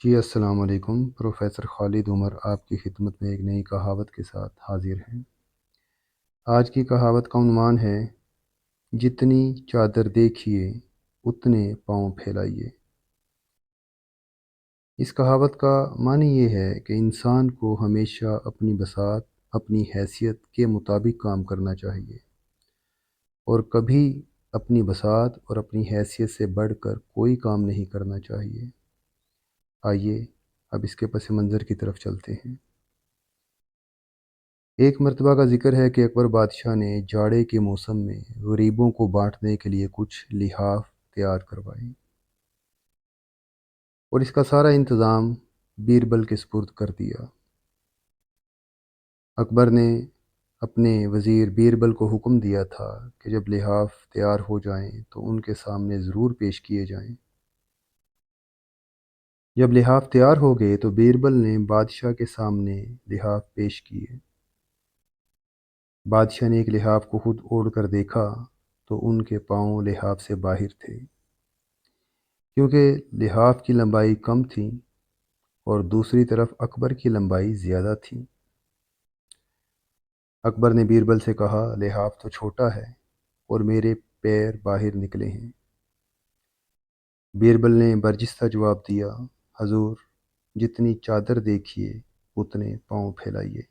جی السلام علیکم۔ پروفیسر خالد عمر آپ کی خدمت میں ایک نئی کہاوت کے ساتھ حاضر ہیں۔ آج کی کہاوت کا عنوان ہے جتنی چادر دیکھیے اتنے پاؤں پھیلائیے۔ اس کہاوت کا معنی یہ ہے کہ انسان کو ہمیشہ اپنی بساط اپنی حیثیت کے مطابق کام کرنا چاہیے اور کبھی اپنی بساط اور اپنی حیثیت سے بڑھ کر کوئی کام نہیں کرنا چاہیے۔ آئیے اب اس کے پس منظر کی طرف چلتے ہیں۔ ایک مرتبہ کا ذکر ہے کہ اکبر بادشاہ نے جاڑے کے موسم میں غریبوں کو بانٹنے کے لیے کچھ لحاف تیار کروائے اور اس کا سارا انتظام بیربل کے سپرد کر دیا۔ اکبر نے اپنے وزیر بیربل کو حکم دیا تھا کہ جب لحاف تیار ہو جائیں تو ان کے سامنے ضرور پیش کیے جائیں۔ جب لحاف تیار ہو گئے تو بیربل نے بادشاہ کے سامنے لحاف پیش کیے۔ بادشاہ نے ایک لحاف کو خود اوڑھ کر دیکھا تو ان کے پاؤں لحاف سے باہر تھے، کیونکہ لحاف کی لمبائی کم تھی اور دوسری طرف اکبر کی لمبائی زیادہ تھی۔ اکبر نے بیربل سے کہا، لحاف تو چھوٹا ہے اور میرے پیر باہر نکلے ہیں۔ بیربل نے برجستہ جواب دیا، حضور جتنی چادر دیکھیے اتنے پاؤں پھیلائیے۔